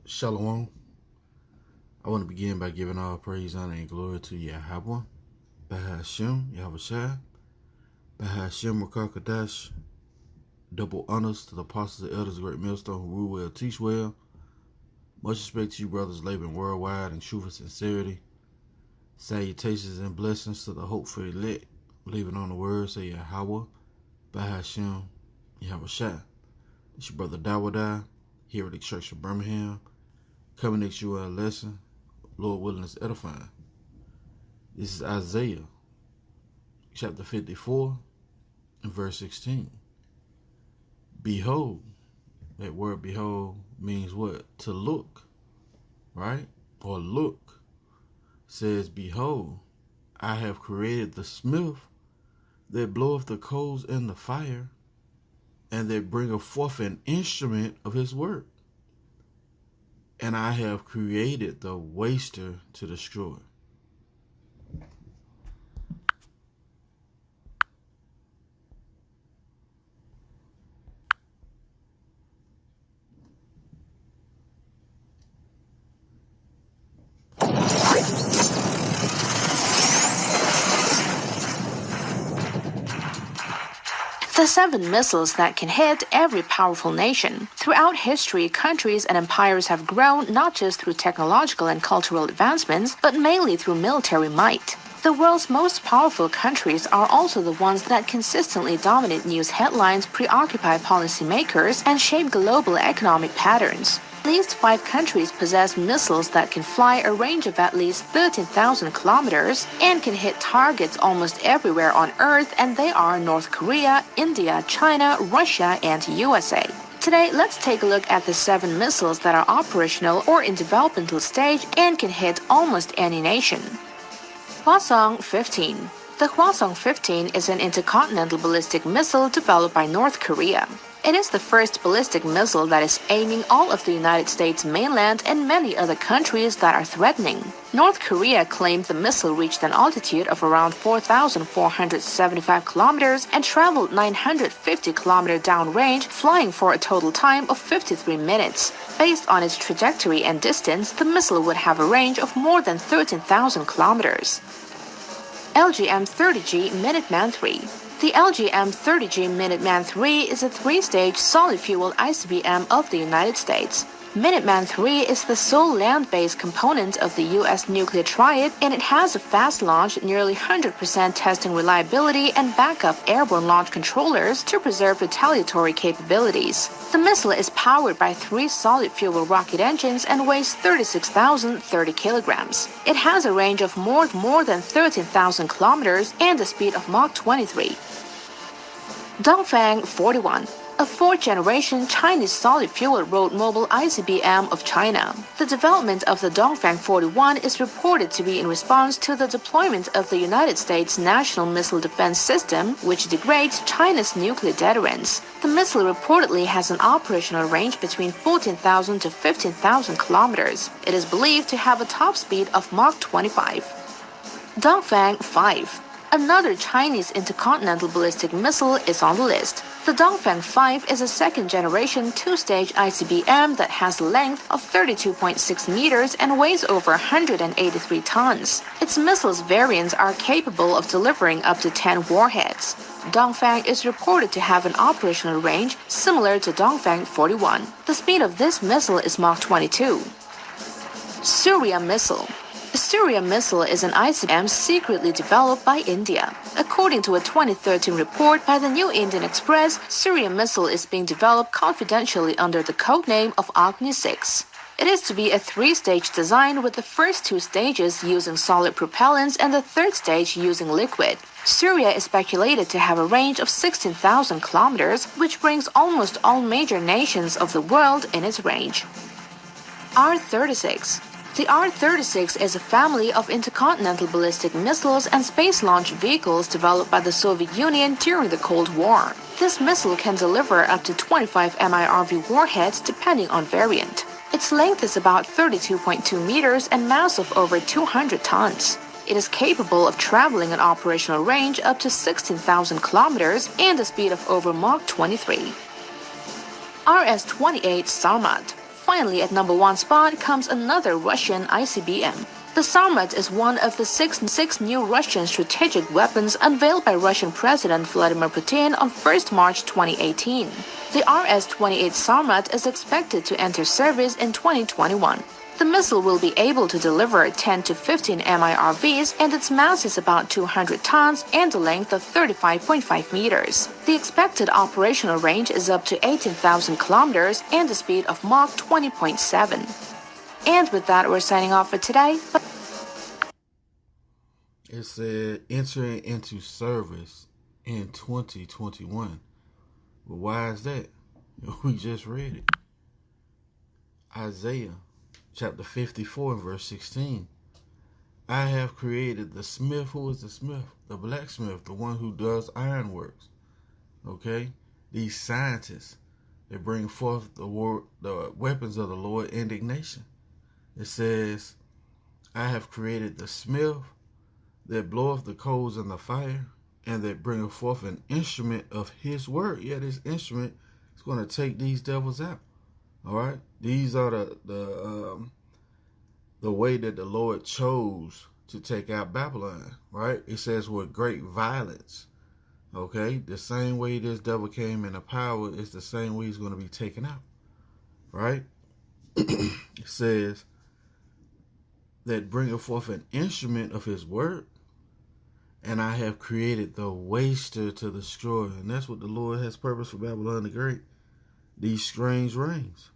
Shalom. I want to begin by giving all praise, honor, and glory to Yahweh, Bahashem, Yahushua, Bahashem, Rakakadash. Double honors to the apostles and elders of Great Millstone who rule well, teach well. Much respect to you, brothers, laboring worldwide in truth and sincerity. Salutations and blessings to the hopeful elect, believing on the word, say Yahweh, Bahashem, Yahushua. It's your brother Dawadai, here at the Church of Birmingham, coming next you a lesson, Lord willing, is edifying. This is Isaiah, chapter 54, and verse 16. Behold, that word behold means what? To look, right? Or look. Says, behold, I have created the smith that bloweth the coals in the fire, and that bringeth forth an instrument of his work. And I have created the waster to destroy. The 7 missiles that can hit every powerful nation. Throughout history, countries and empires have grown not just through technological and cultural advancements, but mainly through military might. The world's most powerful countries are also the ones that consistently dominate news headlines, preoccupy policymakers, and shape global economic patterns. At least 5 countries possess missiles that can fly a range of at least 13,000 kilometers and can hit targets almost everywhere on Earth, and they are North Korea, India, China, Russia, and USA. Today, let's take a look at the 7 missiles that are operational or in developmental stage and can hit almost any nation. Hwasong-15. The Hwasong-15 is an intercontinental ballistic missile developed by North Korea. It is the first ballistic missile that is aiming all of the United States mainland and many other countries that are threatening. North Korea claimed the missile reached an altitude of around 4,475 kilometers and traveled 950 kilometers downrange, flying for a total time of 53 minutes. Based on its trajectory and distance, the missile would have a range of more than 13,000 kilometers. LGM-30G Minuteman III. The LGM-30G Minuteman III is a 3-stage solid-fuel ICBM of the United States. Minuteman III is the sole land-based component of the U.S. nuclear triad, and it has a fast launch, nearly 100% testing reliability, and backup airborne launch controllers to preserve retaliatory capabilities. The missile is powered by 3 solid-fuel rocket engines and weighs 36,030 kilograms. It has a range of more than 13,000 kilometers and a speed of Mach 23. Dongfang 41. A 4th-generation Chinese solid-fuel road-mobile ICBM of China. The development of the Dongfang 41 is reported to be in response to the deployment of the United States National Missile Defense System, which degrades China's nuclear deterrence. The missile reportedly has an operational range between 14,000 to 15,000 kilometers. It is believed to have a top speed of Mach 25. Dongfang 5. Another Chinese intercontinental ballistic missile is on the list. The Dongfang 5 is a 2nd-generation 2-stage ICBM that has a length of 32.6 meters and weighs over 183 tons. Its missiles variants are capable of delivering up to 10 warheads. Dongfang is reported to have an operational range similar to Dongfang 41. The speed of this missile is Mach 22. Surya Missile. The Surya missile is an ICBM secretly developed by India. According to a 2013 report by the New Indian Express, Surya missile is being developed confidentially under the codename of Agni-6. It is to be a 3-stage design, with the first 2 stages using solid propellants and the 3rd stage using liquid. Surya is speculated to have a range of 16,000 kilometers, which brings almost all major nations of the world in its range. R-36. The R-36 is a family of intercontinental ballistic missiles and space launch vehicles developed by the Soviet Union during the Cold War. This missile can deliver up to 25 MIRV warheads depending on variant. Its length is about 32.2 meters and mass of over 200 tons. It is capable of traveling an operational range up to 16,000 kilometers and a speed of over Mach 23. RS-28 Sarmat. Finally, at number 1 spot comes another Russian ICBM. The Sarmat is one of the six new Russian strategic weapons unveiled by Russian President Vladimir Putin on 1st March 2018. The RS-28 Sarmat is expected to enter service in 2021. The missile will be able to deliver 10 to 15 MIRVs, and its mass is about 200 tons and a length of 35.5 meters. The expected operational range is up to 18,000 kilometers and a speed of Mach 20.7. And with that, we're signing off for today. It said entering into service in 2021. Well, why is that? We just read it. Isaiah chapter 54 and verse 16. I have created the smith. Who is the smith? The blacksmith, the one who does ironworks. Okay? These scientists, they bring forth the weapons of the Lord, indignation. It says, I have created the smith that bloweth the coals in the fire, and that bringeth forth an instrument of his word. Yeah, this instrument is going to take these devils out. All right? These are the way that the Lord chose to take out Babylon. Right? It says with great violence. Okay? The same way this devil came into power is the same way he's going to be taken out. Right? It says, that bringeth forth an instrument of his word, and I have created the waster to destroy. And that's what the Lord has purpose for Babylon the Great. These strange reigns.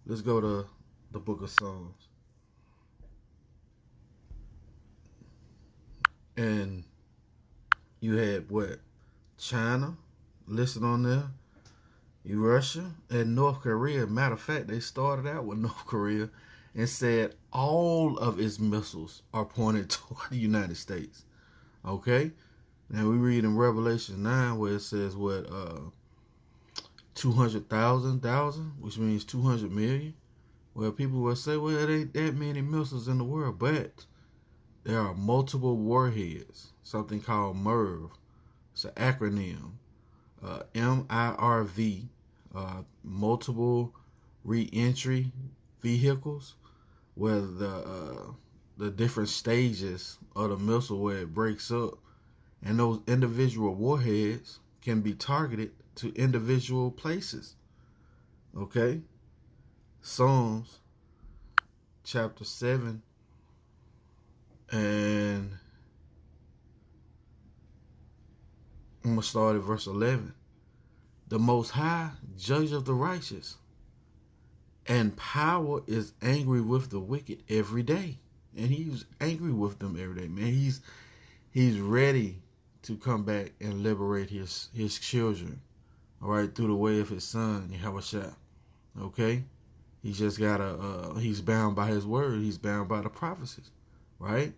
Let's go to the book of Psalms. And you had what? China listed on there. Russia and North Korea. Matter of fact, they started out with North Korea and said all of its missiles are pointed toward the United States. Okay? Now we read in Revelation 9 where it says what, 200,000, which means 200 million. Well, people will say, well, there ain't that many missiles in the world, but there are multiple warheads, something called MIRV. It's an acronym, MIRV, multiple re-entry vehicles, where the different stages of the missile where it breaks up, and those individual warheads can be targeted to individual places. Okay? Psalms chapter 7 and I'm going to start at verse 11. The Most High, judge of the righteous, and power is angry with the wicked every day. And he's angry with them every day, man. He's ready to come back and liberate his children, all right, through the way of his son, Yahushua. Okay? He's just got he's bound by his word. He's bound by the prophecies, right?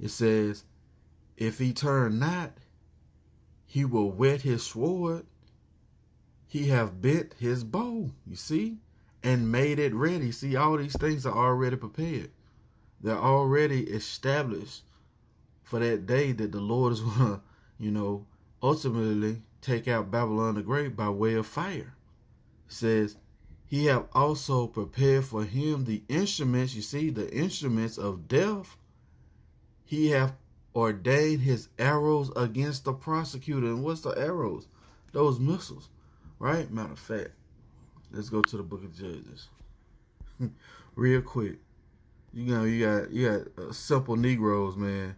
It says, if he turn not, he will whet his sword. He have bent his bow, you see, and made it ready. See, all these things are already prepared. They're already established for that day that the Lord is going to, ultimately take out Babylon the Great by way of fire. It says, he have also prepared for him the instruments, you see, the instruments of death. He have ordained his arrows against the prosecutor. And what's the arrows? Those missiles, right? Matter of fact, let's go to the book of Judges real quick. You got simple Negroes, man,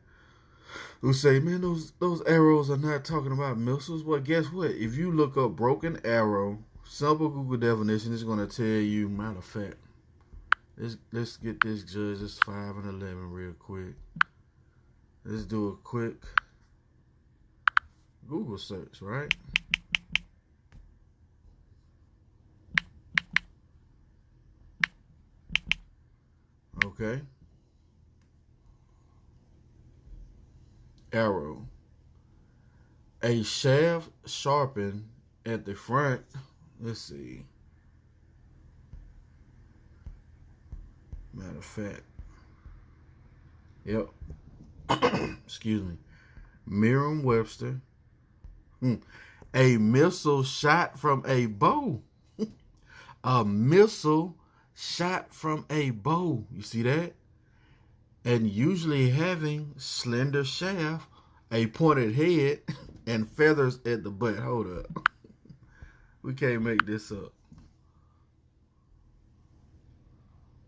who say, man, those arrows are not talking about missiles. Well, guess what? If you look up broken arrow, simple Google definition is going to tell you, matter of fact, let's get this Judges 5 and 11 real quick. Let's do a quick Google search, right? Okay. Arrow. A shaft sharpened at the front. Let's see. Matter of fact. Yep. Excuse me. Merriam-Webster. A missile shot from a bow. A missile shot from a bow. You see that? And usually having slender shaft, a pointed head, and feathers at the butt. Hold up. We can't make this up.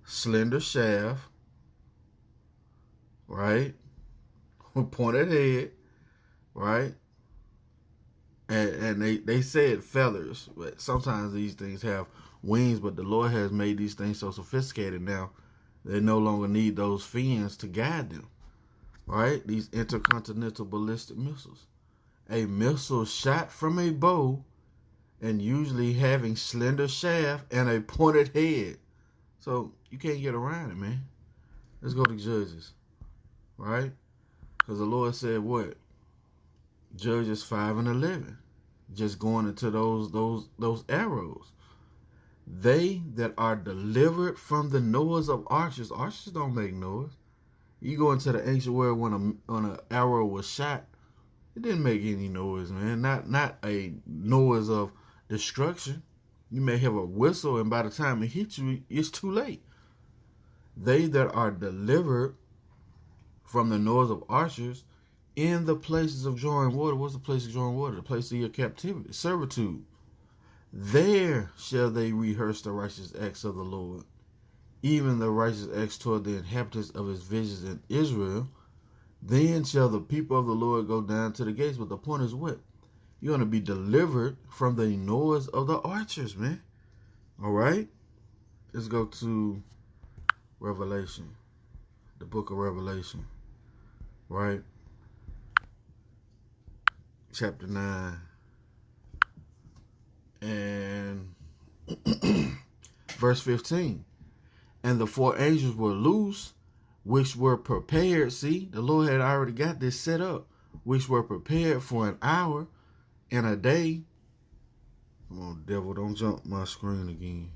Slender shaft, right? Pointed head, right? And they said feathers, but sometimes these things have wings, but the Lord has made these things so sophisticated now, they no longer need those fins to guide them, right? These intercontinental ballistic missiles. A missile shot from a bow and usually having slender shaft and a pointed head. So you can't get around it, man. Let's go to Judges, right? Because the Lord said what? Judges 5 and 11. Just going into those arrows. They that are delivered from the noise of archers. Archers don't make noise. You go into the ancient world when an arrow was shot, it didn't make any noise, man. Not a noise of destruction. You may have a whistle, and by the time it hits you, it's too late. They that are delivered from the noise of archers in the places of drawing water. What's the place of drawing water? The place of your captivity, servitude. There shall they rehearse the righteous acts of the Lord, even the righteous acts toward the inhabitants of his visions in Israel. Then shall the people of the Lord go down to the gates. But the point is what? You're going to be delivered from the noise of the archers, man. All right? Let's go to Revelation, the book of Revelation, right? Chapter 9 and verse 15. And the 4 angels were loose, which were prepared. See, the Lord had already got this set up, which were prepared for an hour and a day. Come on, devil, don't jump my screen again.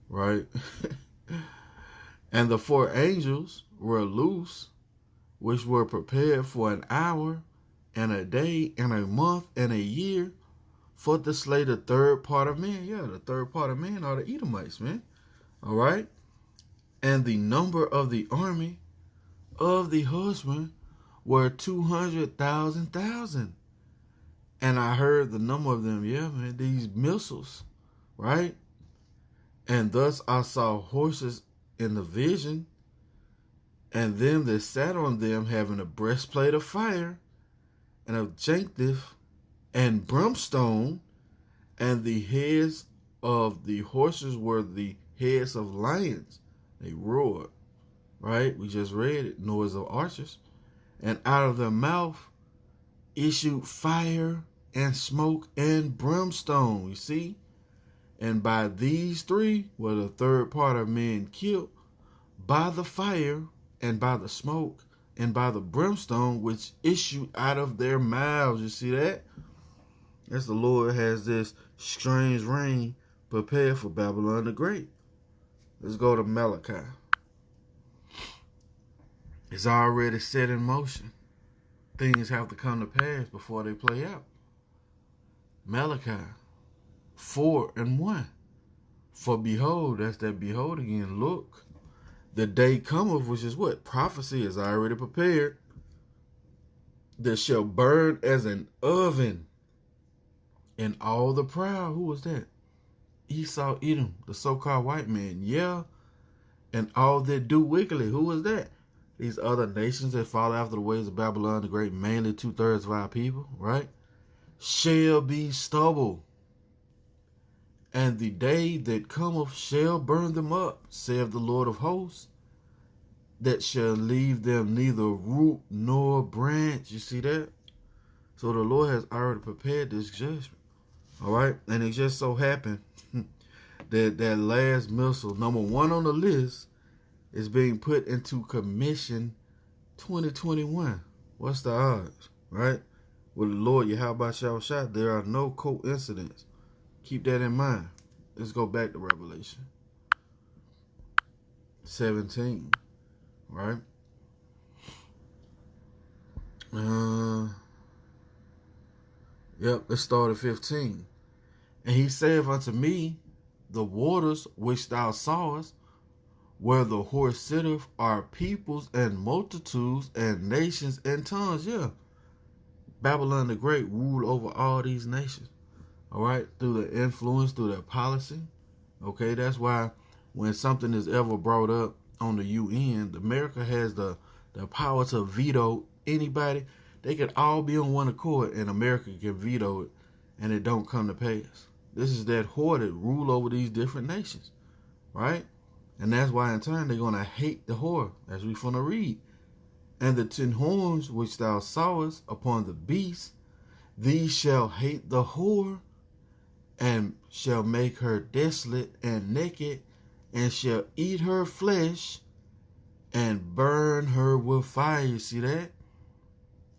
Right? And the 4 angels were loose, which were prepared for an hour and a day and a month and a year, for to slay the third part of men. Yeah, the third part of men are the Edomites, man. All right? And the number of the army of the husband were 200,000. And I heard the number of them, yeah, man, these missiles, right? And thus I saw horses in the vision, and them that sat on them having a breastplate of fire, and of jacinth and brimstone, and the heads of the horses were the heads of lions. They roared, right? We just read it, noise of archers. And out of their mouth issued fire and smoke and brimstone, you see? And by these 3 were the third part of men killed, by the fire and by the smoke and by the brimstone which issued out of their mouths. You see that? As the Lord has this strange rain prepared for Babylon the Great. Let's go to Malachi. It's already set in motion. Things have to come to pass before they play out. Malachi 4 and 1. For behold, that's that behold again. Look, the day cometh, which is what? Prophecy is already prepared. That shall burn as an oven. And all the proud, who was that? Esau, Edom, the so-called white man. Yeah. And all that do wickedly, who was that? These other nations that follow after the ways of Babylon the Great, mainly 2/3 of our people, right? Shall be stubble. And the day that cometh shall burn them up, saith the Lord of hosts, that shall leave them neither root nor branch. You see that? So the Lord has already prepared this judgment. All right? And it just so happened that that last missile, number 1 on the list, is being put into commission 2021. What's the odds, right? With the Lord Yahweh Shah, there are no coincidences. Keep that in mind. Let's go back to Revelation 17, right? Let's start at 15. And he saith unto me, the waters which thou sawest, where the horse sitteth, are peoples and multitudes and nations and tongues. Yeah. Babylon the Great ruled over all these nations. All right. Through their influence, through their policy. Okay. That's why when something is ever brought up on the UN, America has the power to veto anybody. They could all be on one accord and America can veto it and it don't come to pass. This is that whore that rule over these different nations. Right? And that's why in turn they're going to hate the whore, as we finna read. And the 10 horns which thou sawest upon the beast, these shall hate the whore, and shall make her desolate and naked, and shall eat her flesh, and burn her with fire. You see that?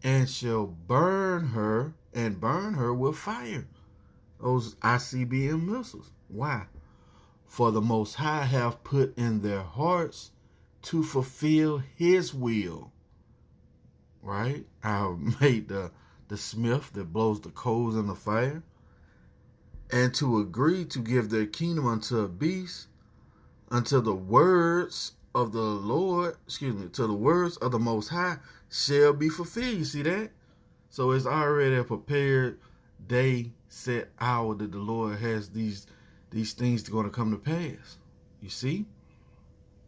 And shall burn her, and burn her with fire. Those ICBM missiles. Why? For the Most High have put in their hearts to fulfill his will. Right? I made the smith that blows the coals in the fire. And to agree to give their kingdom unto a beast, until the words of the Lord, to the words of the Most High shall be fulfilled. You see that? So it's already a prepared day, set hour that the Lord has these things going to come to pass. You see?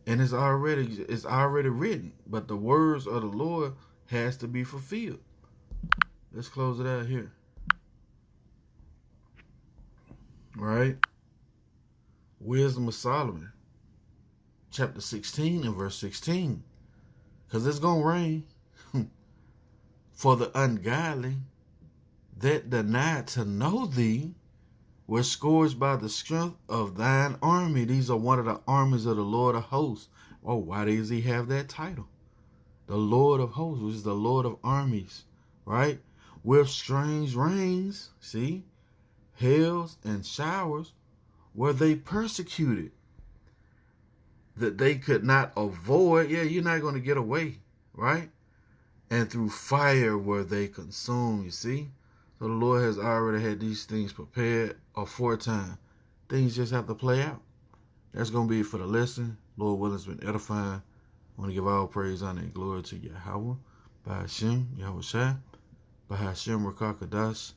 And it's already written. But the words of the Lord has to be fulfilled. Let's close it out here. Right? Wisdom of Solomon. Chapter 16 and verse 16. Because it's going to rain. For the ungodly that deny to know thee were scourged by the strength of thine army. These are one of the armies of the Lord of hosts. Oh, why does he have that title? The Lord of hosts, which is the Lord of armies, right? With strange rains, see, hails and showers, were they persecuted, that they could not avoid. Yeah, you're not going to get away, right? And through fire were they consumed, you see? So the Lord has already had these things prepared aforetime. Things just have to play out. That's going to be it for the lesson. Lord willing, it's been edifying. I want to give all praise, honor, and glory to Yahweh, by Hashem, Yahweh Shai, by Hashem, Rakah Kadash.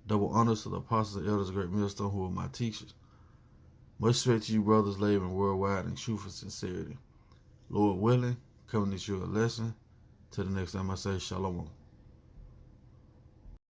Double honors to the apostles and elders of Great Millstone who are my teachers. Much respect to you, brothers, laboring worldwide in truth and sincerity. Lord willing, coming to you a lesson. Till the next time I say Shalom.